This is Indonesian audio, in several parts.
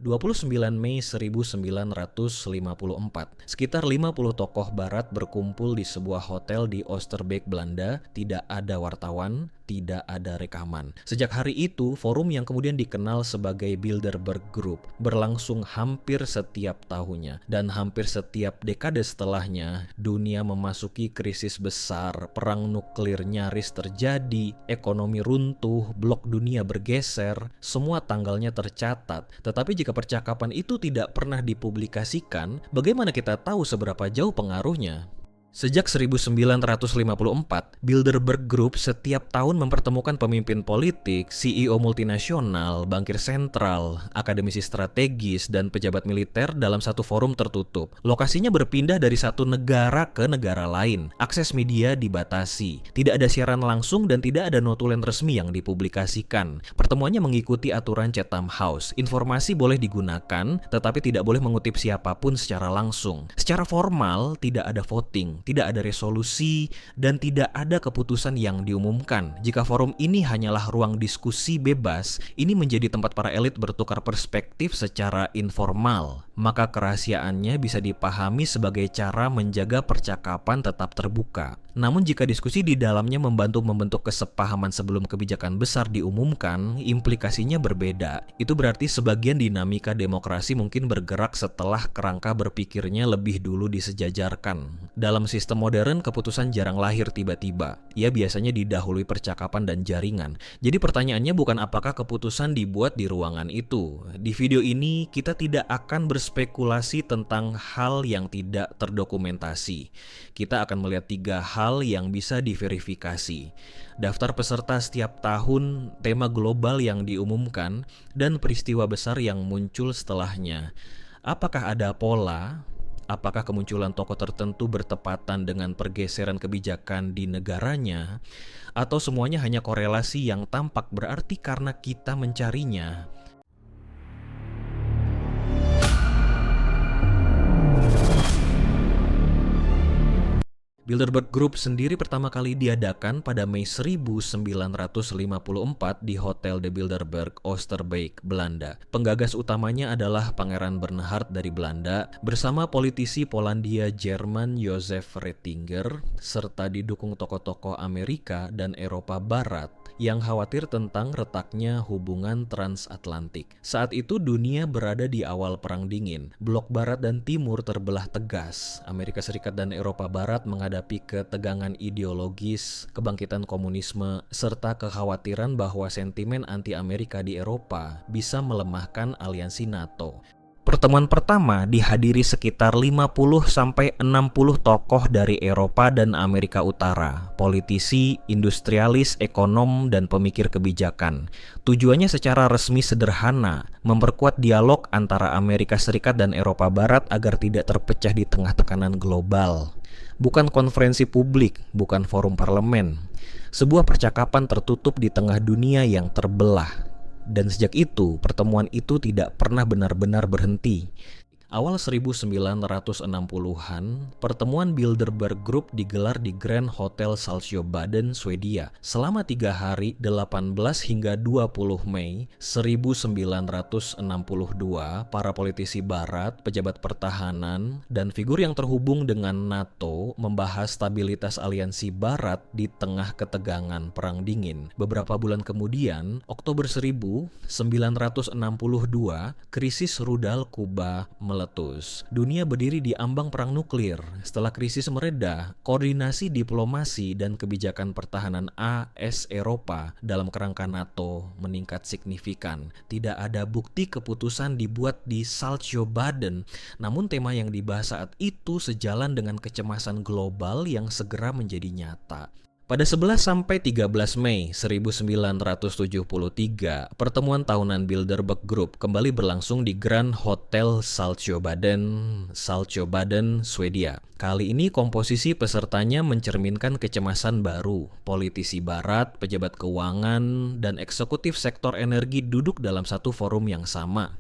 29 Mei 1954, sekitar 50 tokoh barat berkumpul di sebuah hotel di Oosterbeek, Belanda. Tidak ada wartawan, tidak ada rekaman. Sejak hari itu, forum yang kemudian dikenal sebagai Bilderberg Group berlangsung hampir setiap tahunnya. Dan hampir setiap dekade setelahnya, dunia memasuki krisis besar, perang nuklir nyaris terjadi, ekonomi runtuh, blok dunia bergeser, semua tanggalnya tercatat. Tetapi jika percakapan itu tidak pernah dipublikasikan, bagaimana kita tahu seberapa jauh pengaruhnya? Sejak 1954, Bilderberg Group setiap tahun mempertemukan pemimpin politik, CEO multinasional, bankir sentral, akademisi strategis, dan pejabat militer dalam satu forum tertutup. Lokasinya berpindah dari satu negara ke negara lain. Akses media dibatasi. Tidak ada siaran langsung dan tidak ada notulen resmi yang dipublikasikan. Pertemuannya mengikuti aturan Chatham House. Informasi boleh digunakan, tetapi tidak boleh mengutip siapapun secara langsung. Secara formal, tidak ada voting, tidak ada resolusi, dan tidak ada keputusan yang diumumkan. Jika forum ini hanyalah ruang diskusi bebas, ini menjadi tempat para elit bertukar perspektif secara informal. Maka kerahasiaannya bisa dipahami sebagai cara menjaga percakapan tetap terbuka. Namun jika diskusi di dalamnya membantu membentuk kesepahaman sebelum kebijakan besar diumumkan, implikasinya berbeda. Itu berarti sebagian dinamika demokrasi mungkin bergerak setelah kerangka berpikirnya lebih dulu disejajarkan. Dalam sistem modern, keputusan jarang lahir tiba-tiba. Ia biasanya didahului percakapan dan jaringan. Jadi pertanyaannya bukan apakah keputusan dibuat di ruangan itu. Di video ini kita tidak akan berspekulasi tentang hal yang tidak terdokumentasi. Kita akan melihat 3 hal yang bisa diverifikasi. Daftar peserta setiap tahun, tema global yang diumumkan, dan peristiwa besar yang muncul setelahnya. Apakah ada pola? Apakah kemunculan tokoh tertentu bertepatan dengan pergeseran kebijakan di negaranya? Atau semuanya hanya korelasi yang tampak berarti karena kita mencarinya? Bilderberg Group sendiri pertama kali diadakan pada Mei 1954 di Hotel de Bilderberg, Oosterbeek, Belanda. Penggagas utamanya adalah Pangeran Bernhard dari Belanda bersama politisi Polandia Jerman Joseph Ratzinger serta didukung tokoh-tokoh Amerika dan Eropa Barat yang khawatir tentang retaknya hubungan transatlantik. Saat itu dunia berada di awal Perang Dingin. Blok Barat dan Timur terbelah tegas. Amerika Serikat dan Eropa Barat menghadapi ketegangan ideologis, kebangkitan komunisme, serta kekhawatiran bahwa sentimen anti-Amerika di Eropa bisa melemahkan aliansi NATO. Pertemuan pertama dihadiri sekitar 50-60 tokoh dari Eropa dan Amerika Utara, politisi, industrialis, ekonom, dan pemikir kebijakan. Tujuannya secara resmi sederhana, memperkuat dialog antara Amerika Serikat dan Eropa Barat agar tidak terpecah di tengah tekanan global. Bukan konferensi publik, bukan forum parlemen. Sebuah percakapan tertutup di tengah dunia yang terbelah. Dan sejak itu, pertemuan itu tidak pernah benar-benar berhenti. Awal 1960-an, pertemuan Bilderberg Group digelar di Grand Hotel Saltsjöbaden, Swedia. Selama 3 hari, 18 hingga 20 Mei 1962, para politisi barat, pejabat pertahanan, dan figur yang terhubung dengan NATO membahas stabilitas aliansi barat di tengah ketegangan Perang Dingin. Beberapa bulan kemudian, Oktober 1962, krisis rudal Kuba meletus. Dunia berdiri di ambang perang nuklir. Setelah krisis mereda, koordinasi diplomasi dan kebijakan pertahanan AS Eropa dalam kerangka NATO meningkat signifikan. Tidak ada bukti keputusan dibuat di Saltsjöbaden, namun tema yang dibahas saat itu sejalan dengan kecemasan global yang segera menjadi nyata. Pada 11-13 Mei 1973, pertemuan tahunan Bilderberg Group kembali berlangsung di Grand Hotel Saltsjöbaden, Swedia. Kali ini komposisi pesertanya mencerminkan kecemasan baru. Politisi barat, pejabat keuangan, dan eksekutif sektor energi duduk dalam satu forum yang sama.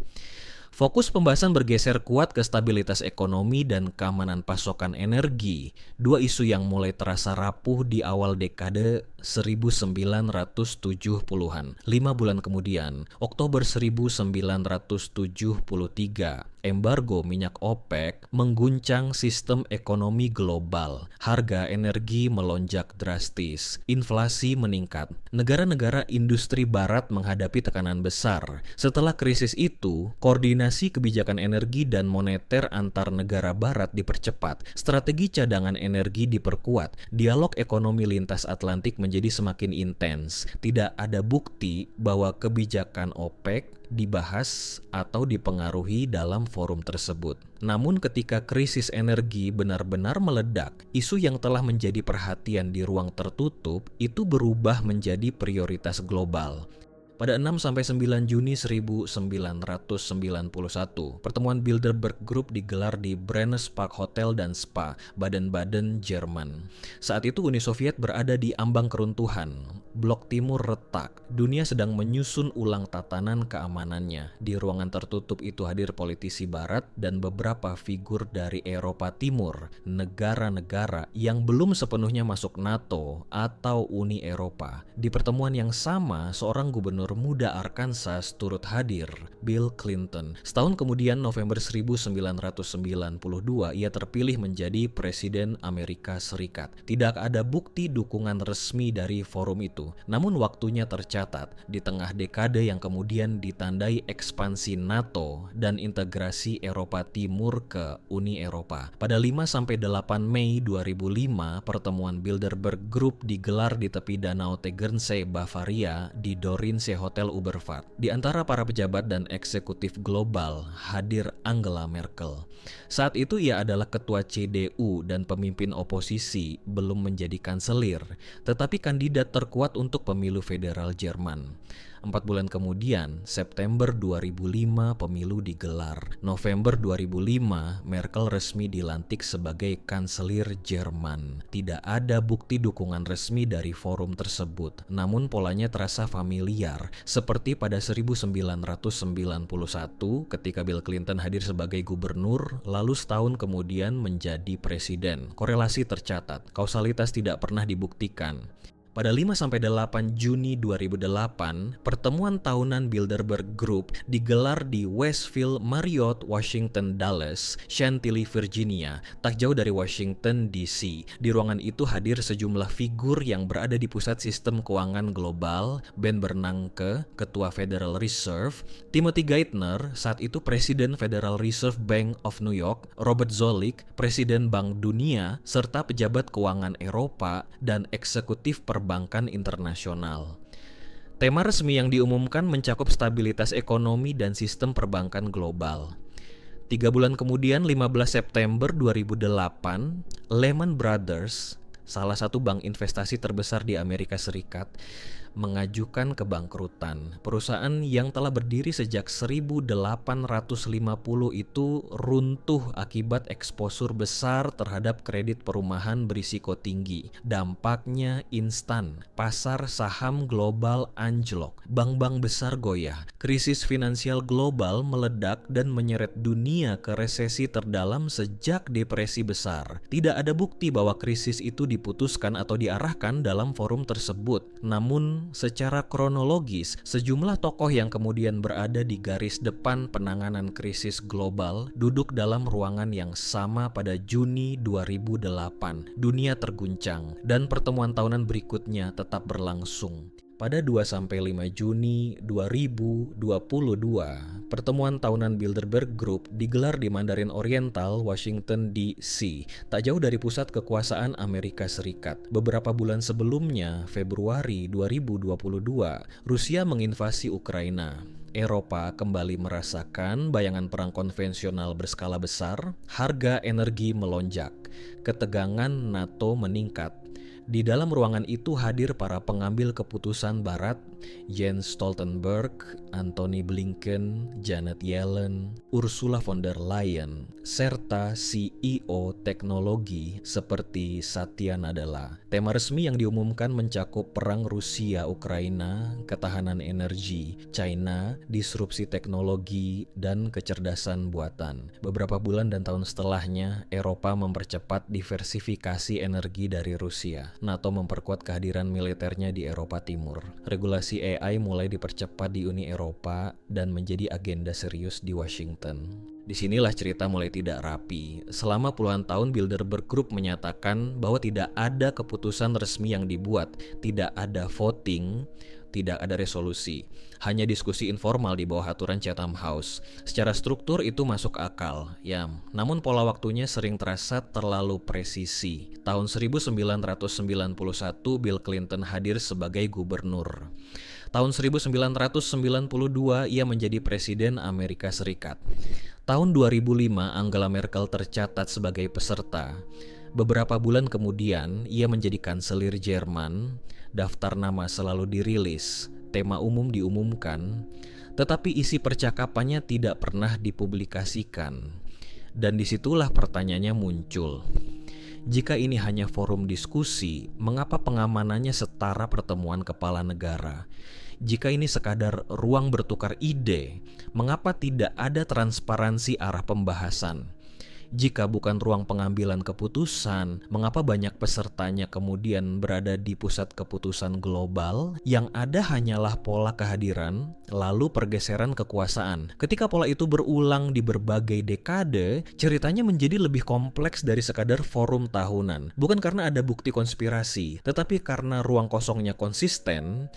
Fokus pembahasan bergeser kuat ke stabilitas ekonomi dan keamanan pasokan energi, dua isu yang mulai terasa rapuh di awal dekade 1970-an. 5 bulan kemudian, Oktober 1973, embargo minyak OPEC mengguncang sistem ekonomi global. Harga energi melonjak drastis, inflasi meningkat. Negara-negara industri barat menghadapi tekanan besar. Setelah krisis itu, koordinasi kebijakan energi dan moneter antar negara barat dipercepat, strategi cadangan energi diperkuat, dialog ekonomi lintas Atlantik menjadi semakin intens. Tidak ada bukti bahwa kebijakan OPEC dibahas atau dipengaruhi dalam forum tersebut. Namun ketika krisis energi benar-benar meledak, isu yang telah menjadi perhatian di ruang tertutup itu berubah menjadi prioritas global. Pada 6-9 Juni 1991, pertemuan Bilderberg Group digelar di Brennes Park Hotel dan Spa, Baden-Baden, Jerman. Saat itu Uni Soviet berada di ambang keruntuhan, Blok Timur retak, dunia sedang menyusun ulang tatanan keamanannya. Di ruangan tertutup itu hadir politisi barat dan beberapa figur dari Eropa Timur, negara-negara yang belum sepenuhnya masuk NATO atau Uni Eropa. Di pertemuan yang sama, seorang gubernur muda Arkansas turut hadir, Bill Clinton. Setahun kemudian, November 1992, ia terpilih menjadi Presiden Amerika Serikat. Tidak ada bukti dukungan resmi dari forum itu, namun waktunya tercatat di tengah dekade yang kemudian ditandai ekspansi NATO dan integrasi Eropa Timur ke Uni Eropa. Pada 5-8 Mei 2005, pertemuan Bilderberg Group digelar di tepi Danau Tegernsee, Bavaria, di Dorinsee Hotel Uberfahrt. Di antara para pejabat dan eksekutif global hadir Angela Merkel. Saat itu ia adalah ketua CDU dan pemimpin oposisi, belum menjadi kanselir, tetapi kandidat terkuat untuk pemilu federal Jerman. 4 bulan kemudian, September 2005 pemilu digelar. November 2005, Merkel resmi dilantik sebagai kanselir Jerman. Tidak ada bukti dukungan resmi dari forum tersebut, namun polanya terasa familiar, seperti pada 1991 ketika Bill Clinton hadir sebagai gubernur, lalu setahun kemudian menjadi presiden. Korelasi tercatat, kausalitas tidak pernah dibuktikan. Pada 5-8 Juni 2008, pertemuan tahunan Bilderberg Group digelar di Westville Marriott, Washington Dulles, Chantilly, Virginia, tak jauh dari Washington DC. Di ruangan itu hadir sejumlah figur yang berada di pusat sistem keuangan global, Ben Bernanke, Ketua Federal Reserve, Timothy Geithner, saat itu Presiden Federal Reserve Bank of New York, Robert Zoellick, Presiden Bank Dunia, serta pejabat keuangan Eropa dan eksekutif perbankan internasional. Tema resmi yang diumumkan mencakup stabilitas ekonomi dan sistem perbankan global. 3 bulan kemudian, 15 September 2008, Lehman Brothers, salah satu bank investasi terbesar di Amerika Serikat, mengajukan kebangkrutan. Perusahaan yang telah berdiri sejak 1850 itu runtuh akibat eksposur besar terhadap kredit perumahan berisiko tinggi. Dampaknya instan. Pasar saham global anjlok. Bank-bank besar goyah. Krisis finansial global meledak dan menyeret dunia ke resesi terdalam sejak depresi besar. Tidak ada bukti bahwa krisis itu diputuskan atau diarahkan dalam forum tersebut. Namun secara kronologis, sejumlah tokoh yang kemudian berada di garis depan penanganan krisis global duduk dalam ruangan yang sama pada Juni 2008. Dunia terguncang dan pertemuan tahunan berikutnya tetap berlangsung. Pada 2-5 Juni 2022, pertemuan tahunan Bilderberg Group digelar di Mandarin Oriental, Washington DC, tak jauh dari pusat kekuasaan Amerika Serikat. Beberapa bulan sebelumnya, Februari 2022, Rusia menginvasi Ukraina. Eropa kembali merasakan bayangan perang konvensional berskala besar, harga energi melonjak, ketegangan NATO meningkat. Di dalam ruangan itu hadir para pengambil keputusan Barat, Jens Stoltenberg, Antony Blinken, Janet Yellen, Ursula von der Leyen, serta CEO teknologi seperti Satya Nadella. Tema resmi yang diumumkan mencakup perang Rusia-Ukraina, ketahanan energi, China, disrupsi teknologi, dan kecerdasan buatan. Beberapa bulan dan tahun setelahnya, Eropa mempercepat diversifikasi energi dari Rusia. NATO memperkuat kehadiran militernya di Eropa Timur. Regulasi AI mulai dipercepat di Uni Eropa dan menjadi agenda serius di Washington. Disinilah cerita mulai tidak rapi. Selama puluhan tahun Bilderberg Group menyatakan bahwa tidak ada keputusan resmi yang dibuat, tidak ada voting, tidak ada resolusi, hanya diskusi informal di bawah aturan Chatham House. Secara struktur itu masuk akal, ya. Namun pola waktunya sering terasa terlalu presisi. Tahun 1991 Bill Clinton hadir sebagai gubernur. Tahun 1992 ia menjadi presiden Amerika Serikat. Tahun 2005 Angela Merkel tercatat sebagai peserta. Beberapa bulan kemudian ia menjadi kanselir Jerman. Daftar nama selalu dirilis, tema umum diumumkan, tetapi isi percakapannya tidak pernah dipublikasikan. Dan disitulah pertanyaannya muncul. Jika ini hanya forum diskusi, mengapa pengamanannya setara pertemuan kepala negara? Jika ini sekadar ruang bertukar ide, mengapa tidak ada transparansi arah pembahasan? Jika bukan ruang pengambilan keputusan, mengapa banyak pesertanya kemudian berada di pusat keputusan global? Yang ada hanyalah pola kehadiran, lalu pergeseran kekuasaan. Ketika pola itu berulang di berbagai dekade, ceritanya menjadi lebih kompleks dari sekadar forum tahunan. Bukan karena ada bukti konspirasi, tetapi karena ruang kosongnya konsisten.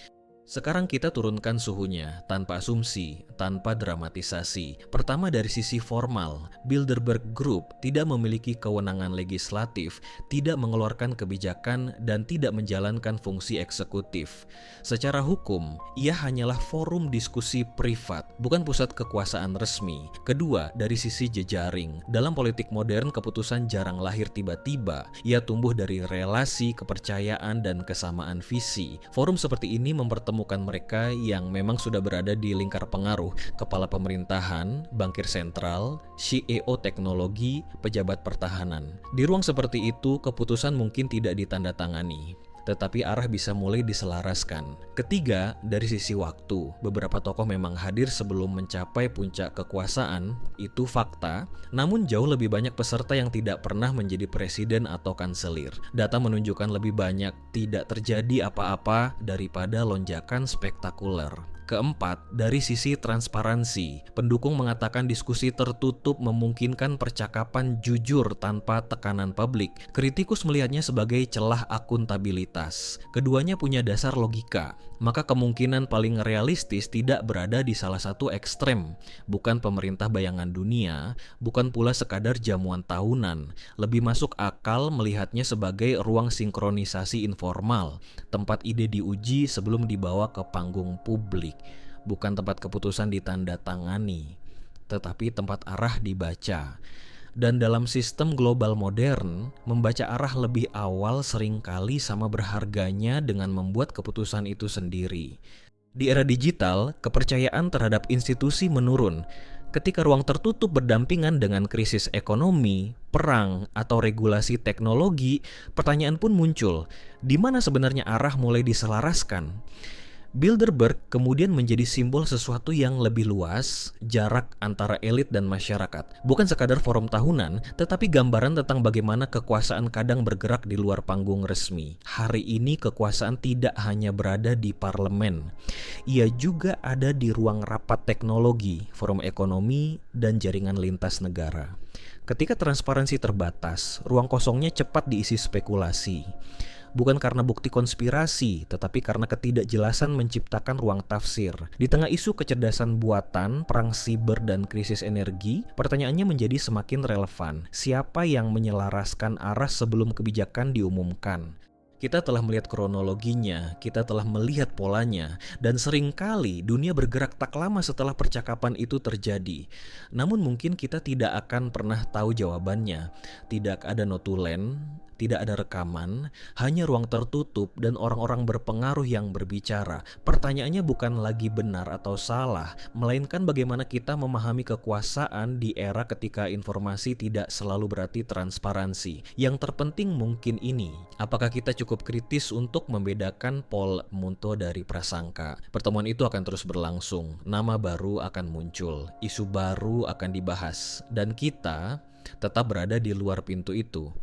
Sekarang kita turunkan suhunya, tanpa asumsi, tanpa dramatisasi. Pertama dari sisi formal, Bilderberg Group tidak memiliki kewenangan legislatif, tidak mengeluarkan kebijakan, dan tidak menjalankan fungsi eksekutif. Secara hukum, ia hanyalah forum diskusi privat, bukan pusat kekuasaan resmi. Kedua, dari sisi jejaring, dalam politik modern keputusan jarang lahir tiba-tiba. Ia tumbuh dari relasi, kepercayaan, dan kesamaan visi. Forum seperti ini mempertemukan mereka yang memang sudah berada di lingkar pengaruh, kepala pemerintahan, bankir sentral, CEO teknologi, pejabat pertahanan. Di ruang seperti itu, keputusan mungkin tidak ditandatangani, tetapi arah bisa mulai diselaraskan. Ketiga, dari sisi waktu, beberapa tokoh memang hadir sebelum mencapai puncak kekuasaan, itu fakta, namun jauh lebih banyak peserta yang tidak pernah menjadi presiden atau kanselir. Data menunjukkan lebih banyak tidak terjadi apa-apa daripada lonjakan spektakuler. Keempat, dari sisi transparansi, pendukung mengatakan diskusi tertutup memungkinkan percakapan jujur tanpa tekanan publik. Kritikus melihatnya sebagai celah akuntabilitas. Keduanya punya dasar logika, maka kemungkinan paling realistis tidak berada di salah satu ekstrem. Bukan pemerintah bayangan dunia, bukan pula sekadar jamuan tahunan. Lebih masuk akal melihatnya sebagai ruang sinkronisasi informal, tempat ide diuji sebelum dibawa ke panggung publik. Bukan tempat keputusan ditandatangani, tetapi tempat arah dibaca. Dan dalam sistem global modern, membaca arah lebih awal seringkali sama berharganya dengan membuat keputusan itu sendiri. Di era digital, kepercayaan terhadap institusi menurun. Ketika ruang tertutup berdampingan dengan krisis ekonomi, perang, atau regulasi teknologi, pertanyaan pun muncul, di mana sebenarnya arah mulai diselaraskan? Bilderberg kemudian menjadi simbol sesuatu yang lebih luas, jarak antara elit dan masyarakat. Bukan sekadar forum tahunan, tetapi gambaran tentang bagaimana kekuasaan kadang bergerak di luar panggung resmi. Hari ini kekuasaan tidak hanya berada di parlemen. Ia juga ada di ruang rapat teknologi, forum ekonomi, dan jaringan lintas negara. Ketika transparansi terbatas, ruang kosongnya cepat diisi spekulasi. Bukan karena bukti konspirasi, tetapi karena ketidakjelasan menciptakan ruang tafsir. Di tengah isu kecerdasan buatan, perang siber, dan krisis energi, pertanyaannya menjadi semakin relevan. Siapa yang menyelaraskan arah sebelum kebijakan diumumkan? Kita telah melihat kronologinya, kita telah melihat polanya, dan seringkali dunia bergerak tak lama setelah percakapan itu terjadi. Namun mungkin kita tidak akan pernah tahu jawabannya. Tidak ada notulen, tidak ada rekaman, hanya ruang tertutup dan orang-orang berpengaruh yang berbicara. Pertanyaannya bukan lagi benar atau salah, melainkan bagaimana kita memahami kekuasaan di era ketika informasi tidak selalu berarti transparansi. Yang terpenting mungkin ini, apakah kita cukup kritis untuk membedakan Paul Munto dari prasangka? Pertemuan itu akan terus berlangsung, nama baru akan muncul, isu baru akan dibahas, dan kita tetap berada di luar pintu itu.